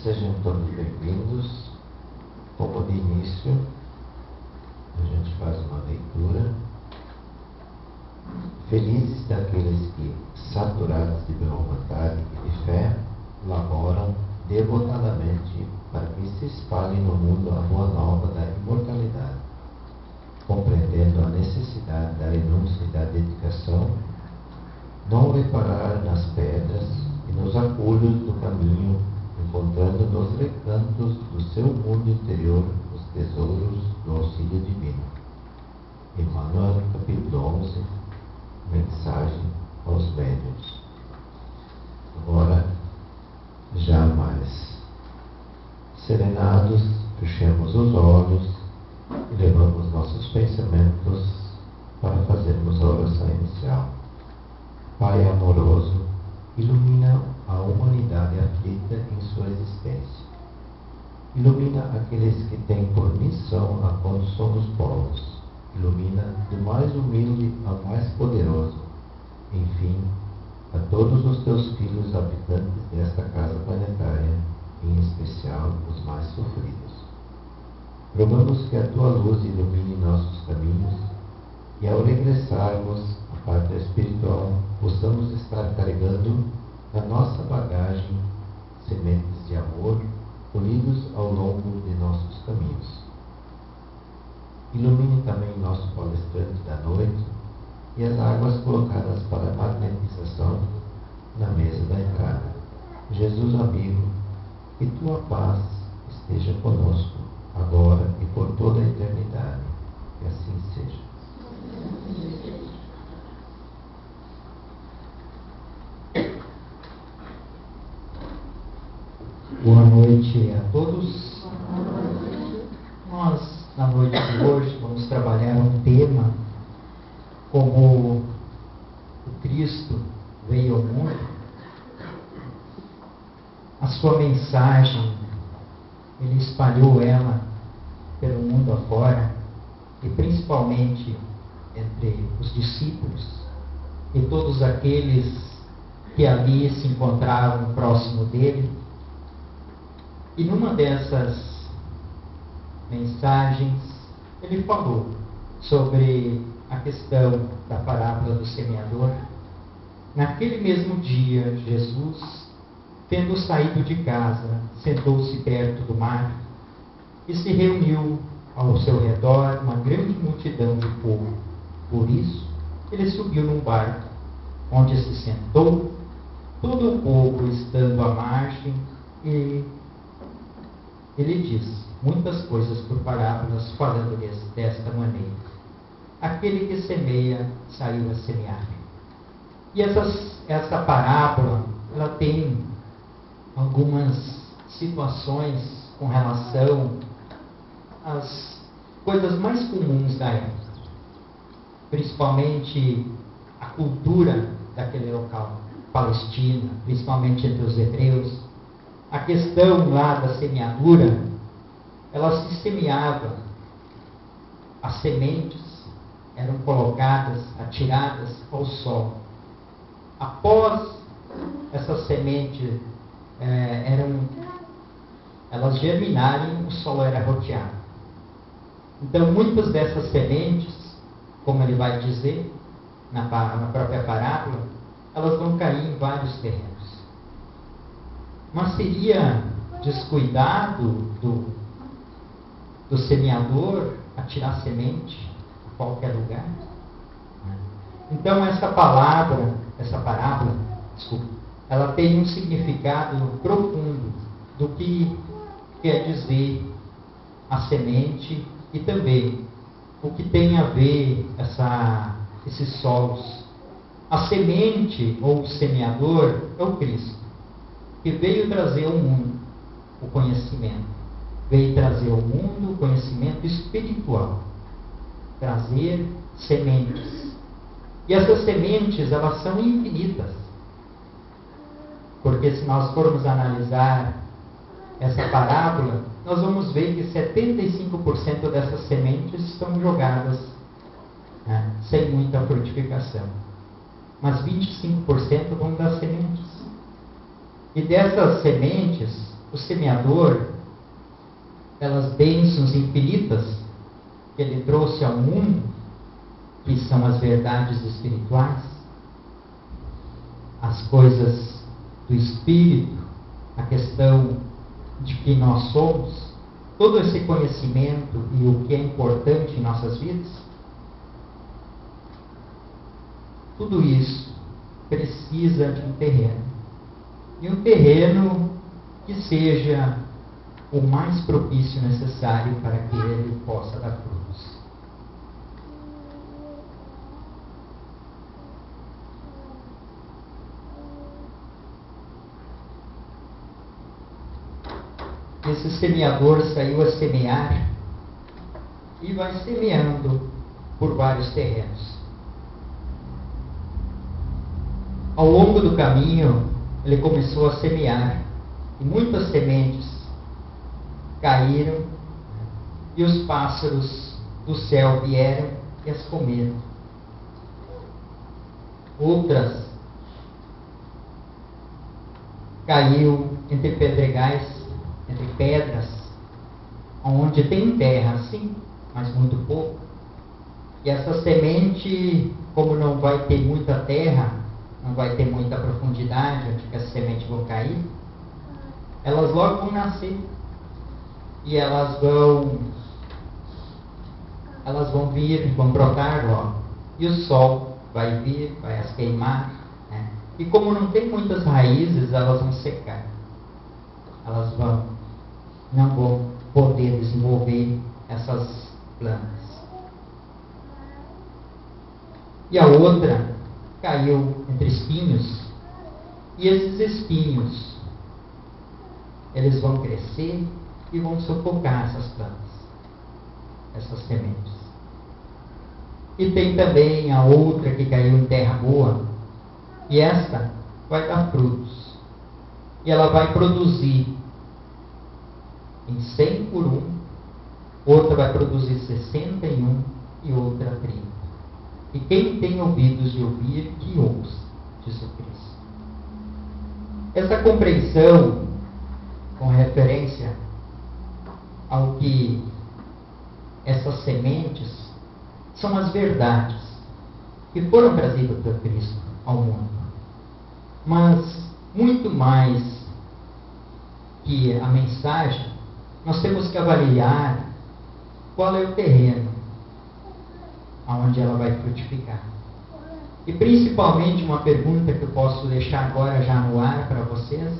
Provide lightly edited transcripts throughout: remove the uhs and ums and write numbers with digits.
Sejam todos bem-vindos. Como de início, a gente faz uma leitura. Felizes daqueles que, saturados de boa vontade e de fé, laboram devotadamente para que se espalhe no mundo a boa nova da imortalidade, compreendendo a necessidade da renúncia e da dedicação, não reparar nas pedras e nos apulhos do caminho, encontrando nos recantos do seu mundo interior os tesouros do auxílio divino. Emmanuel, capítulo 11, mensagem aos médiuns. Agora, já mais serenados, fechemos os olhos e levamos nossos pensamentos para fazermos a oração inicial. Pai amoroso, ilumina a humanidade aflita em sua existência. Ilumina aqueles que têm por missão a condução dos povos. Ilumina do mais humilde ao mais poderoso. Enfim, a todos os teus filhos habitantes desta casa planetária, em especial os mais sofridos. Rogamos que a tua luz ilumine nossos caminhos e, ao regressarmos à pátria espiritual, possamos estar carregando na nossa bagagem sementes de amor colhidos ao longo de nossos caminhos. Ilumine também nosso palestrante da noite e as águas colocadas para magnetização na mesa da entrada. Jesus amigo, que tua paz esteja conosco, agora e por toda a eternidade. Que assim seja. Boa noite a todos. Nós, na noite de hoje, vamos trabalhar um tema como o Cristo veio ao mundo. A sua mensagem, ele espalhou ela pelo mundo afora, e principalmente entre os discípulos e todos aqueles que ali se encontravam próximo dele. E numa dessas mensagens, ele falou sobre a questão da parábola do semeador. Naquele mesmo dia, Jesus, tendo saído de casa, sentou-se perto do mar e se reuniu ao seu redor uma grande multidão de povo. Por isso, ele subiu num barco, onde se sentou, todo o povo estando à margem, e ele disse muitas coisas por parábolas, falando-lhes desta maneira: aquele que semeia, saiu a semear. E essa parábola, ela tem algumas situações com relação às coisas mais comuns da época, principalmente a cultura daquele local, Palestina, principalmente entre os hebreus. A questão lá da semeadura, ela se semeava, as sementes eram colocadas, atiradas ao sol. Após essas sementes elas germinarem, o solo era rodeado. Então, muitas dessas sementes, como ele vai dizer na própria parábola, elas vão cair em vários terrenos. Mas seria descuidado do semeador atirar semente a qualquer lugar? Então essa parábola, ela tem um significado profundo do que quer dizer a semente e também o que tem a ver esses solos. A semente ou o semeador é o Cristo, que veio trazer ao mundo o conhecimento. Veio trazer ao mundo o conhecimento espiritual. Trazer sementes. E essas sementes, elas são infinitas. Porque se nós formos analisar essa parábola, nós vamos ver que 75% dessas sementes estão jogadas, sem muita frutificação. Mas 25% vão dar sementes. E dessas sementes, o semeador, pelas bênçãos infinitas que ele trouxe ao mundo, que são as verdades espirituais, as coisas do Espírito, a questão de que nós somos, todo esse conhecimento e o que é importante em nossas vidas, tudo isso precisa de um terreno. E um terreno que seja o mais propício necessário para que ele possa dar frutos. Esse semeador saiu a semear e vai semeando por vários terrenos. Ao longo do caminho, ele começou a semear e muitas sementes caíram e os pássaros do céu vieram e as comeram. Outras caiu entre pedregais, entre pedras, onde tem terra, sim, mas muito pouco. E essa semente, como não vai ter muita terra, não vai ter muita profundidade onde que as sementes vão cair, elas logo vão nascer. E elas vão vir, vão brotar logo. E o sol vai vir, vai as queimar, né? E como não tem muitas raízes, elas vão secar. Elas não vão poder desenvolver essas plantas. E a outra caiu entre espinhos, e esses espinhos, eles vão crescer e vão sufocar essas plantas, essas sementes. E tem também a outra que caiu em terra boa, e esta vai dar frutos, e ela vai produzir em 100 por 1, outra vai produzir 61 e outra 30. E quem tem ouvidos de ouvir, que ouça, diz o Cristo. Essa compreensão, com referência ao que essas sementes são as verdades que foram trazidas por Cristo ao mundo. Mas, muito mais que a mensagem, nós temos que avaliar qual é o terreno onde ela vai frutificar. E principalmente uma pergunta que eu posso deixar agora já no ar para vocês,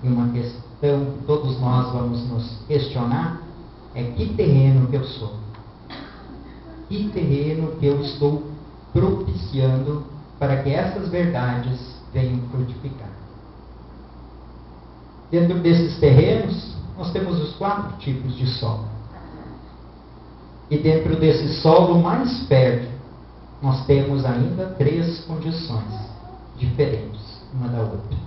e uma questão que todos nós vamos nos questionar, é que terreno que eu sou? Que terreno que eu estou propiciando para que essas verdades venham frutificar? Dentro desses terrenos, nós temos os 4 tipos de solo. E dentro desse solo mais fértil, nós temos ainda 3 condições diferentes uma da outra.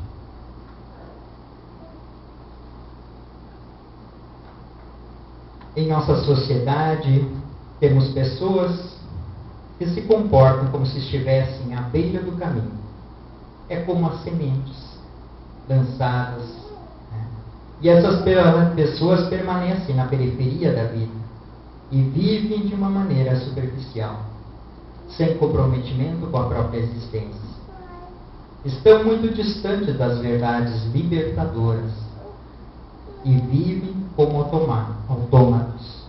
Em nossa sociedade, temos pessoas que se comportam como se estivessem à beira do caminho. É como as sementes lançadas, né? E essas pessoas permanecem na periferia da vida e vivem de uma maneira superficial, sem comprometimento com a própria existência. Estão muito distantes das verdades libertadoras e vivem como autômatos,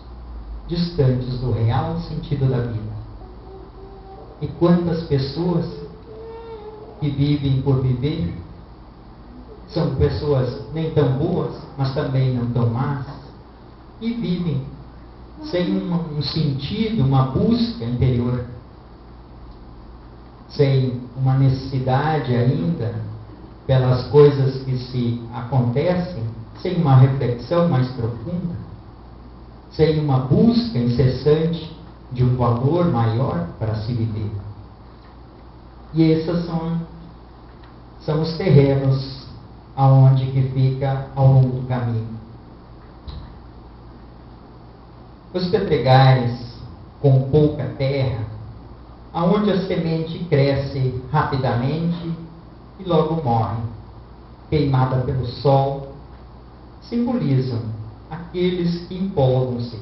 distantes do real sentido da vida. E quantas pessoas que vivem por viver são pessoas nem tão boas, mas também não tão más, e vivem sem um sentido, uma busca interior, sem uma necessidade ainda pelas coisas que se acontecem, sem uma reflexão mais profunda, sem uma busca incessante de um valor maior para se viver. E esses são os terrenos aonde que fica ao longo do caminho. Os pedregais com pouca terra, aonde a semente cresce rapidamente e logo morre, queimada pelo sol simbolizam aqueles que empolgam-se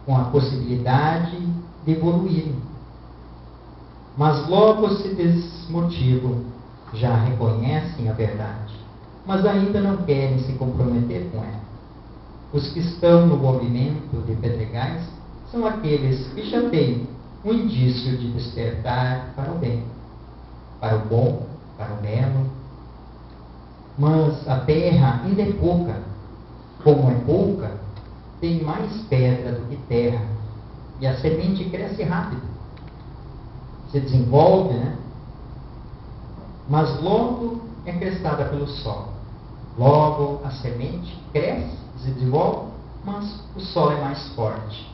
com a possibilidade de evoluírem, mas logo se desmotivam, já reconhecem a verdade, mas ainda não querem se comprometer com ela. Os que estão no movimento de Pedregais são aqueles que já têm um indício de despertar para o bem, para o bom, para o belo. Mas a terra ainda é pouca. Como é pouca, tem mais pedra do que terra. E a semente cresce rápido. Se desenvolve, né? Mas logo é crestada pelo sol. Logo a semente cresce, se desenvolve, mas o sol é mais forte.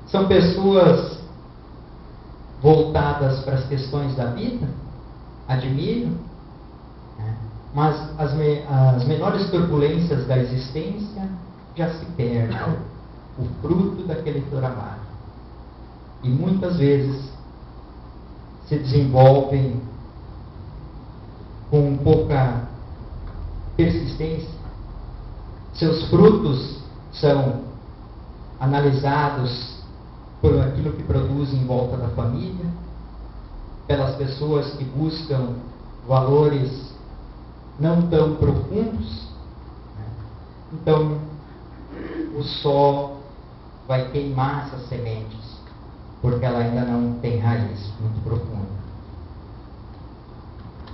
São pessoas voltadas para as questões da vida, admiro, né? Mas as menores turbulências da existência já se perdem, o fruto daquele trabalho. E muitas vezes se desenvolvem com pouca persistência. Seus frutos são analisados por aquilo que produzem em volta da família, pelas pessoas que buscam valores não tão profundos. Então, o sol vai queimar essas sementes, porque ela ainda não tem raiz muito profunda.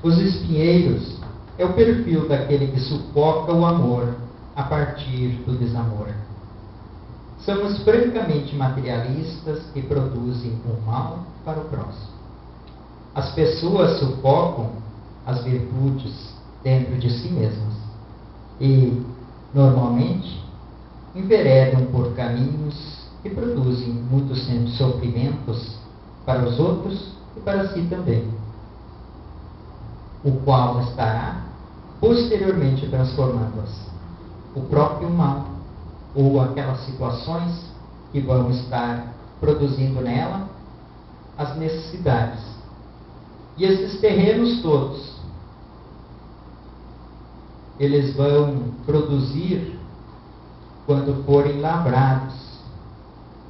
Os espinheiros é o perfil daquele que sufoca o amor a partir do desamor. São os francamente materialistas que produzem o mal para o próximo. As pessoas sufocam as virtudes dentro de si mesmas e, normalmente, enveredam por caminhos que produzem muitos sofrimentos para os outros e para si também, o qual estará posteriormente transformando-as. O próprio mal ou aquelas situações que vão estar produzindo nela as necessidades. E esses terrenos todos, eles vão produzir quando forem lavrados,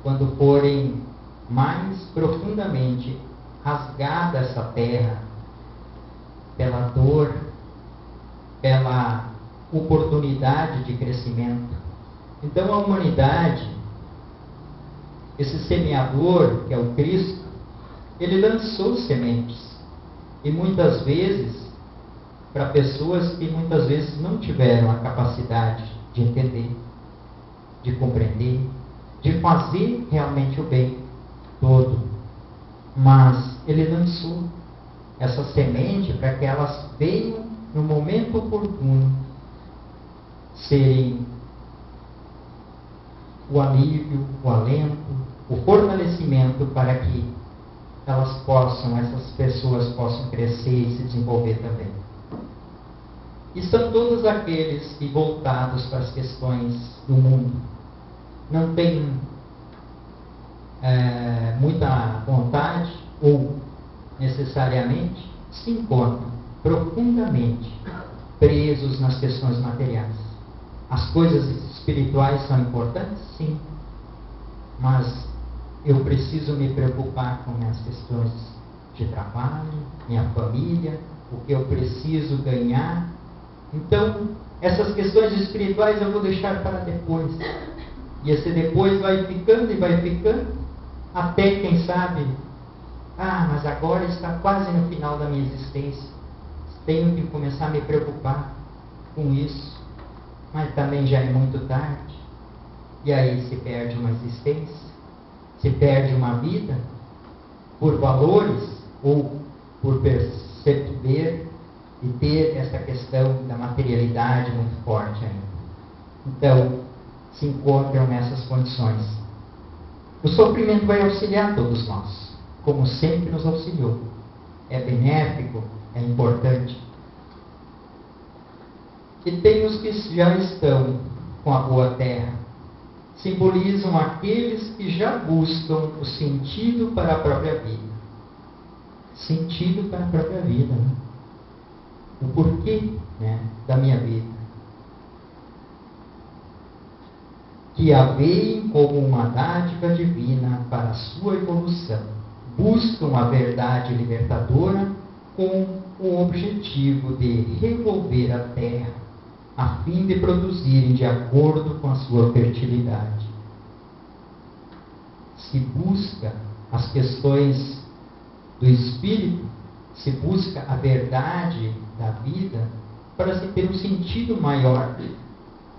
quando forem mais profundamente rasgada essa terra pela dor, pela oportunidade de crescimento. Então a humanidade, esse semeador que é o Cristo, ele lançou sementes. E muitas vezes, para pessoas que muitas vezes não tiveram a capacidade de entender, de compreender, de fazer realmente o bem todo. Mas ele lançou essa semente para que elas venham no momento oportuno serem o alívio, o alento, o fortalecimento para que essas pessoas possam crescer e se desenvolver também. E são todos aqueles que, voltados para as questões do mundo, não têm muita vontade ou necessariamente se encontram profundamente presos nas questões materiais. As coisas espirituais são importantes? Sim. Mas eu preciso me preocupar com minhas questões de trabalho, minha família, o que eu preciso ganhar. Então, essas questões espirituais eu vou deixar para depois. E esse depois vai ficando e vai ficando, até, quem sabe, mas agora está quase no final da minha existência. Tenho que começar a me preocupar com isso. Mas também já é muito tarde. E aí se perde uma existência, se perde uma vida, por valores ou por perceber e ter essa questão da materialidade muito forte ainda. Então, se encontram nessas condições. O sofrimento vai auxiliar todos nós, como sempre nos auxiliou. É benéfico, é importante. E tem os que já estão com a boa terra. Simbolizam aqueles que já buscam o sentido para a própria vida. Sentido para a própria vida, né? O porquê, né, da minha vida. que a veem como uma dádiva divina para a sua evolução. Buscam a verdade libertadora com o objetivo de revolver a terra, a fim de produzirem de acordo com a sua fertilidade. Se busca as questões do espírito, se busca a verdade da vida para se ter um sentido maior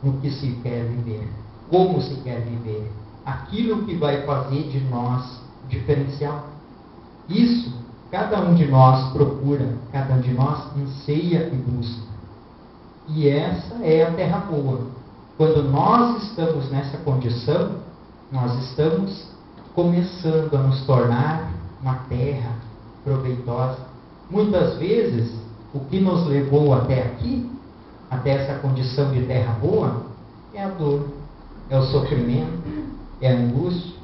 no que se quer viver, como se quer viver, aquilo que vai fazer de nós diferencial. Isso cada um de nós procura, cada um de nós anseia e busca. E essa é a terra boa. Quando nós estamos nessa condição, nós estamos começando a nos tornar uma terra proveitosa. Muitas vezes, o que nos levou até aqui, até essa condição de terra boa, é a dor, é o sofrimento, é a angústia,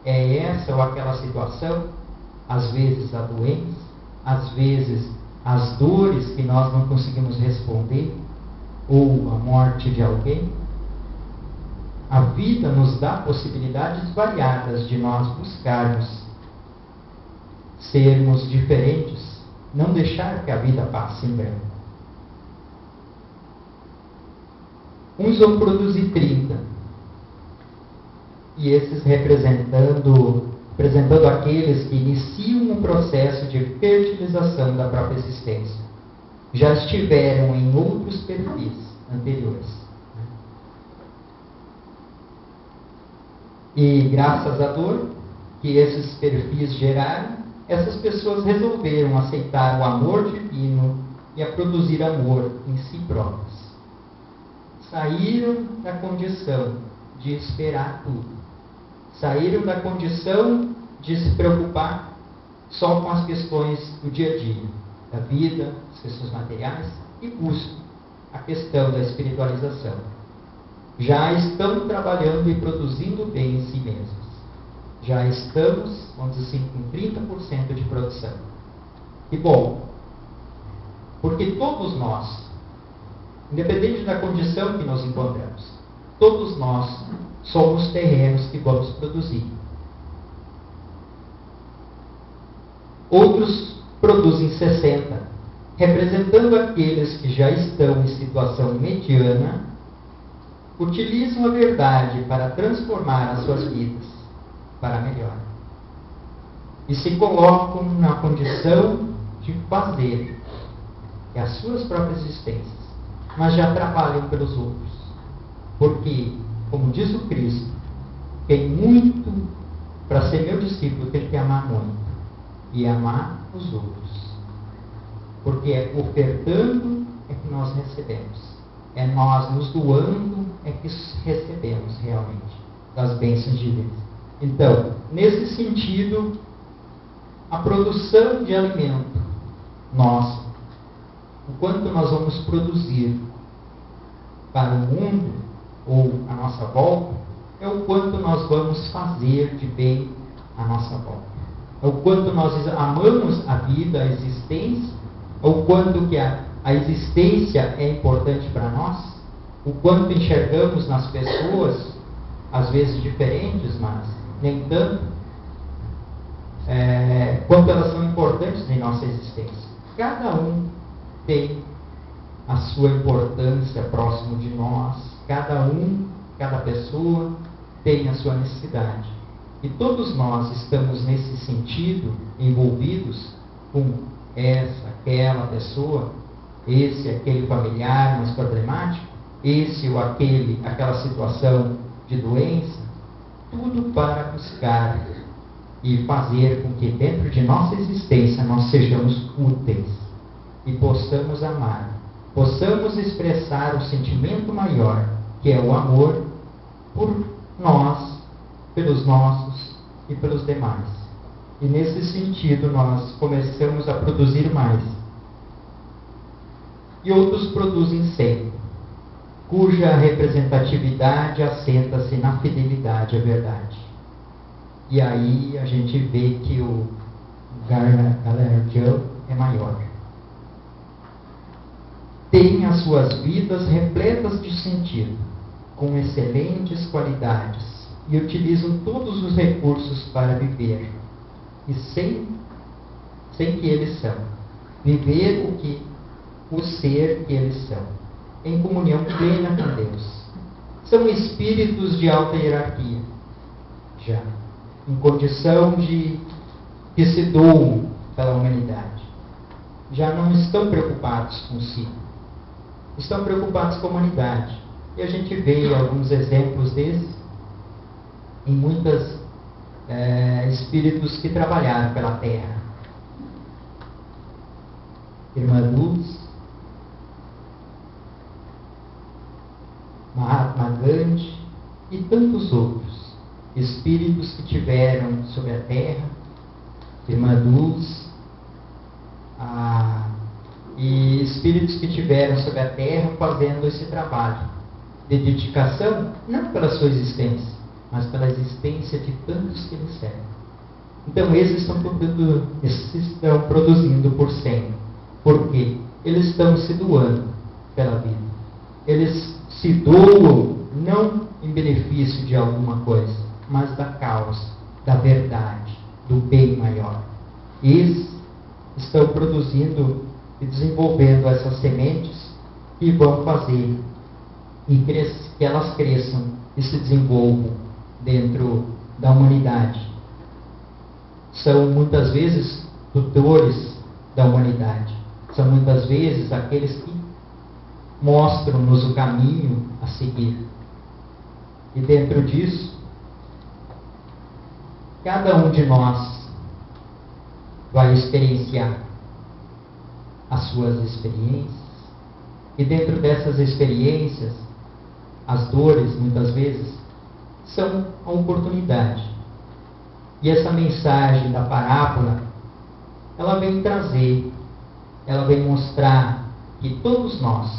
é essa ou aquela situação, às vezes a doença, às vezes as dores que nós não conseguimos responder, ou a morte de alguém. A vida nos dá possibilidades variadas de nós buscarmos sermos diferentes, não deixar que a vida passe em branco. Uns vão produzir 30, e esses representando aqueles que iniciam um processo de fertilização da própria existência. Já estiveram em outros perfis anteriores. E graças à dor que esses perfis geraram, essas pessoas resolveram aceitar o amor divino e a produzir amor em si próprias. Saíram da condição de esperar tudo. Saíram da condição de se preocupar só com as questões do dia a dia, da vida, as questões materiais, e buscam a questão da espiritualização. Já estão trabalhando e produzindo bem em si mesmos. Já estamos, vamos dizer assim, com 30% de produção. E bom, porque todos nós, independente da condição que nos encontramos, todos nós somos terrenos que vamos produzir. Outros produzem 60, representando aqueles que já estão em situação mediana, utilizam a verdade para transformar as suas vidas para melhor. E se colocam na condição de fazer as suas próprias existências, mas já trabalham pelos outros. Porque, como diz o Cristo, tem muito, para ser meu discípulo, tem que amar muito. E amar os outros. Porque é ofertando é que nós recebemos. É nós nos doando é que recebemos realmente das bênçãos divinas. Então, nesse sentido, a produção de alimento nossa, o quanto nós vamos produzir para o mundo ou a nossa volta, é o quanto nós vamos fazer de bem à nossa volta. É o quanto nós amamos a vida, a existência, é o quanto que a existência é importante para nós, o quanto enxergamos nas pessoas, às vezes diferentes, mas nem tanto, quanto elas são importantes em nossa existência. Cada um tem a sua importância próximo de nós, cada pessoa tem a sua necessidade. E todos nós estamos nesse sentido envolvidos com essa, aquela pessoa, esse, aquele familiar mais problemático, esse ou aquela situação de doença, tudo para buscar e fazer com que dentro de nossa existência nós sejamos úteis e possamos amar, possamos expressar o sentimento maior, que é o amor por nós, pelos nossos e pelos demais. E nesse sentido nós começamos a produzir mais. E outros produzem 100, cuja representatividade assenta-se na fidelidade à verdade. E aí a gente vê que o galardião é maior. Tem as suas vidas repletas de sentido, com excelentes qualidades e utilizam todos os recursos para viver, e sem que eles são. Viver o ser que eles são, em comunhão plena com Deus. São espíritos de alta hierarquia, já, em condição de que se doam pela humanidade. Já não estão preocupados consigo, estão preocupados com a humanidade. E a gente vê alguns exemplos desses em muitos espíritos que trabalharam pela Terra. Irmã Luz, Mahatma Gandhi e tantos outros espíritos que tiveram sobre a Terra, Irmã Luz, e espíritos que tiveram sobre a Terra fazendo esse trabalho de dedicação, não pela sua existência, mas pela existência de tantos que eles servem. Então esses estão produzindo por 100. Por quê? Eles estão se doando pela vida. Eles se doam não em benefício de alguma coisa, mas da causa, da verdade, do bem maior. Eles estão produzindo e desenvolvendo essas sementes que vão fazer que elas cresçam e se desenvolvam dentro da humanidade. São muitas vezes tutores da humanidade. São muitas vezes aqueles que mostram-nos o caminho a seguir. E dentro disso, cada um de nós vai experienciar as suas experiências. E dentro dessas experiências, as dores, muitas vezes, são a oportunidade. E essa mensagem da parábola, ela vem trazer, ela vem mostrar que todos nós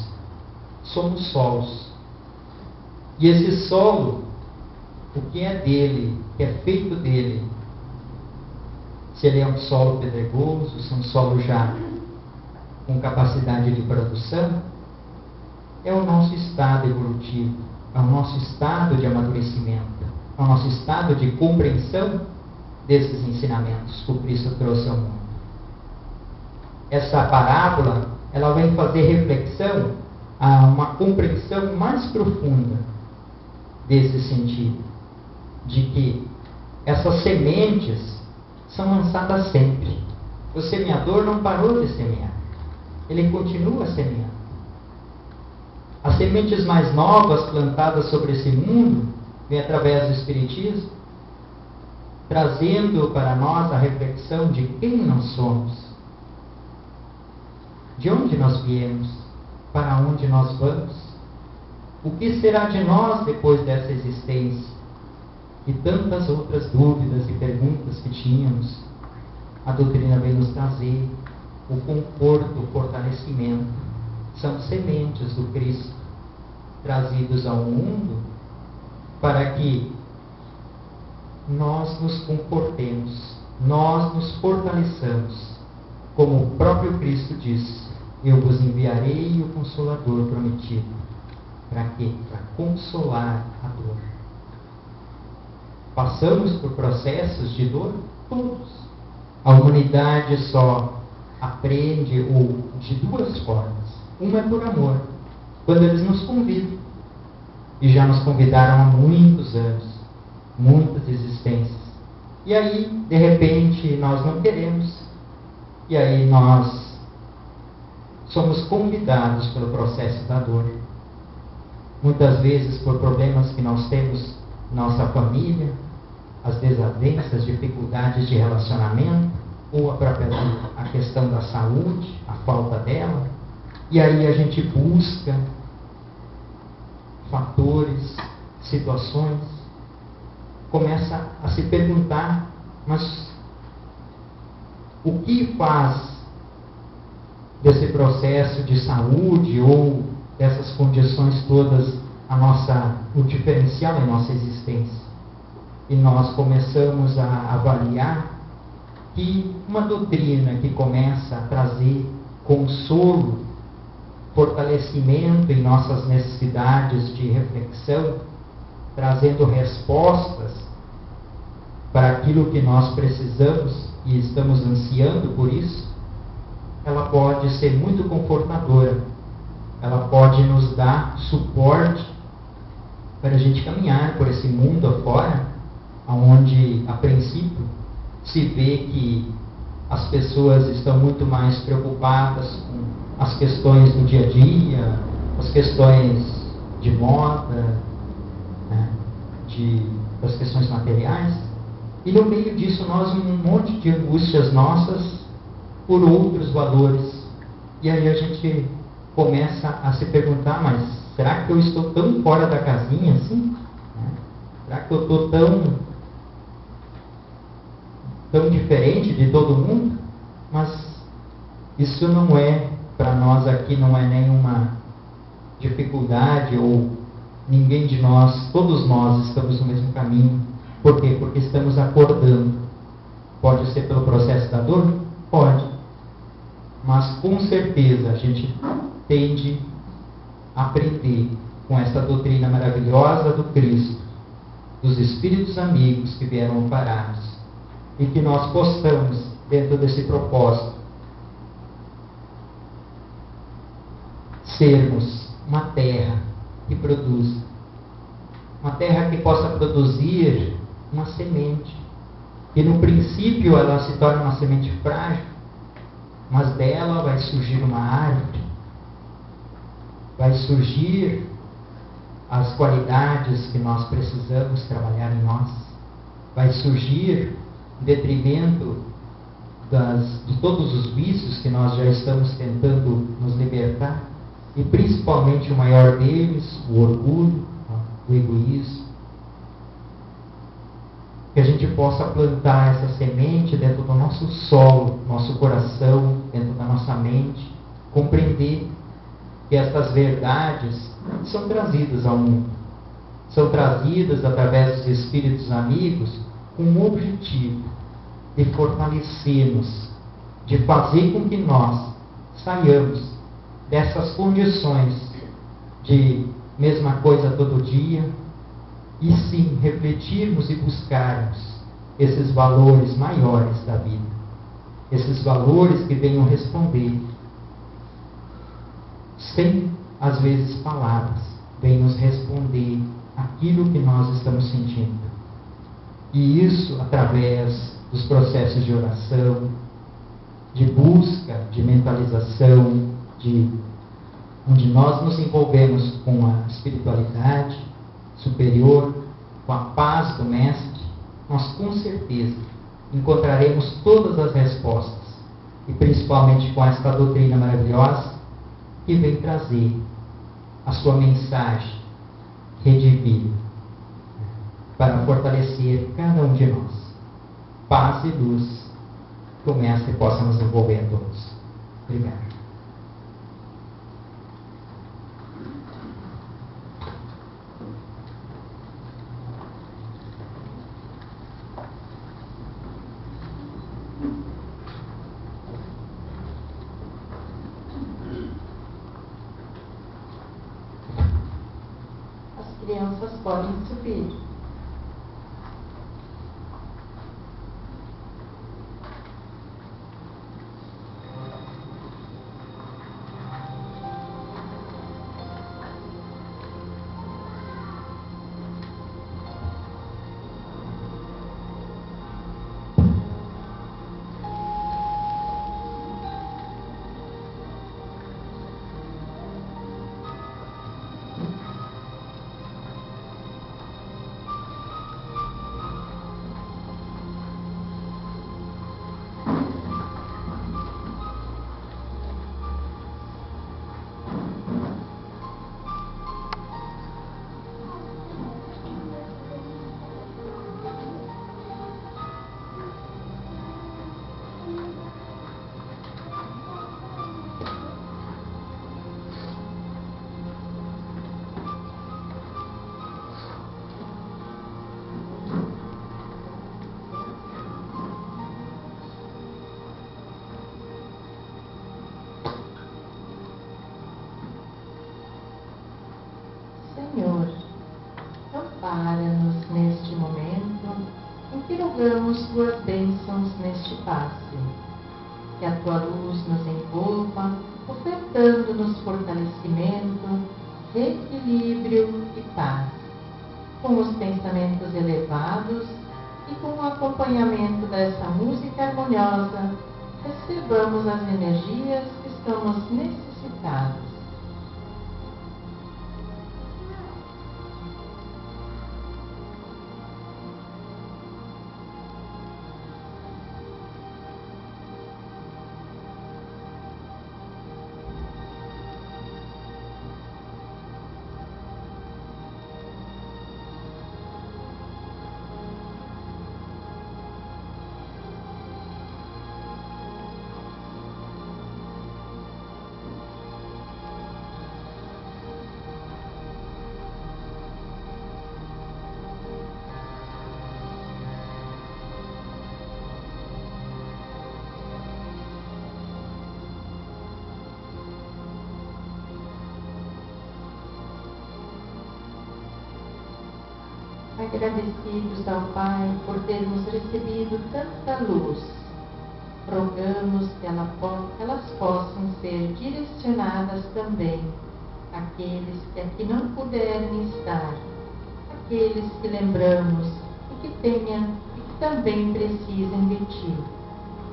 somos solos. E esse solo, o que é dele, o que é feito dele, se ele é um solo pedregoso, se é um solo já com capacidade de produção, é o nosso estado evolutivo, é o nosso estado de amadurecimento, é o nosso estado de compreensão desses ensinamentos que o Cristo trouxe ao mundo. Essa parábola, ela vem fazer reflexão a uma compreensão mais profunda desse sentido, de que essas sementes são lançadas sempre. O semeador não parou de semear, ele continua semeando. As sementes mais novas plantadas sobre esse mundo vêm através do Espiritismo, trazendo para nós a reflexão de quem nós somos, de onde nós viemos, para onde nós vamos, o que será de nós depois dessa existência, e tantas outras dúvidas e perguntas que tínhamos. A doutrina vem nos trazer o conforto, o fortalecimento. São sementes do Cristo trazidos ao mundo para que nós nos confortemos, nós nos fortaleçamos, como o próprio Cristo disse: eu vos enviarei o Consolador prometido. Para quê? Para consolar a dor. Passamos por processos de dor? Todos. A humanidade só aprende de duas formas. Uma é por amor, quando eles nos convidam. E já nos convidaram há muitos anos, muitas existências. E aí, de repente, nós não queremos. E aí nós somos convidados pelo processo da dor. Muitas vezes por problemas que nós temos na nossa família, as desavenças, dificuldades de relacionamento, ou a questão da saúde, a falta dela. E aí a gente busca fatores, situações, começa a se perguntar, mas o que faz desse processo de saúde ou dessas condições todas o diferencial em nossa existência? E nós começamos a avaliar que uma doutrina que começa a trazer consolo fortalecimento em nossas necessidades de reflexão, trazendo respostas para aquilo que nós precisamos e estamos ansiando por isso, ela pode ser muito confortadora. Ela pode nos dar suporte para a gente caminhar por esse mundo afora, onde, a princípio, se vê que as pessoas estão muito mais preocupadas com as questões do dia a dia, as questões de moda, né, das questões materiais. E no meio disso nós um monte de angústias nossas por outros valores. E aí a gente começa a se perguntar, mas será que eu estou tão fora da casinha assim? Será que eu estou tão diferente de todo mundo? Mas isso não é, para nós aqui, não é nenhuma dificuldade, ou ninguém de nós, todos nós estamos no mesmo caminho. Por quê? Porque estamos acordando. Pode ser pelo processo da dor? Pode. Mas com certeza a gente tende a aprender com essa doutrina maravilhosa do Cristo, dos Espíritos amigos que vieram amparar-nos, e que nós possamos, dentro desse propósito, sermos uma terra que produza, uma terra que possa produzir uma semente, que no princípio ela se torna uma semente frágil, mas dela vai surgir uma árvore, vai surgir as qualidades que nós precisamos trabalhar em nós, vai surgir em detrimento de todos os vícios que nós já estamos tentando nos libertar, e principalmente o maior deles, o orgulho, o egoísmo. Que a gente possa plantar essa semente dentro do nosso solo, nosso coração, dentro da nossa mente, compreender que estas verdades são trazidas ao mundo, são trazidas através dos Espíritos amigos com o objetivo de fortalecer-nos, de fazer com que nós saiamos dessas condições de mesma coisa todo dia, e sim refletirmos e buscarmos esses valores maiores da vida, esses valores que venham responder, sem às vezes palavras, venham nos responder aquilo que nós estamos sentindo. E isso através dos processos de oração, de busca, de mentalização, onde nós nos envolvemos com a espiritualidade superior, com a paz do Mestre, nós com certeza encontraremos todas as respostas, e principalmente com esta doutrina maravilhosa que vem trazer a sua mensagem redivida para fortalecer cada um de nós. Paz e luz, que o Mestre possa nos envolver a todos. Obrigado. Crianças podem subir. rogamos tuas bênçãos neste passe. Que a tua luz nos envolva, ofertando-nos fortalecimento, reequilíbrio e paz. Com os pensamentos elevados e com o acompanhamento dessa música harmoniosa, recebamos as energias que estamos necessitados. Agradecidos ao Pai por termos recebido tanta luz, rogamos que elas possam ser direcionadas também àqueles que aqui não puderem estar, àqueles que lembramos e que também precisem de Ti,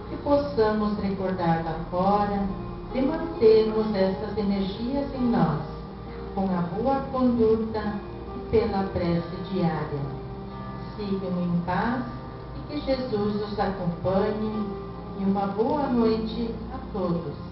que possamos recordar lá fora de mantermos essas energias em nós, com a boa conduta pela prece diária. Sigam em paz e que Jesus os acompanhe. E uma boa noite a todos.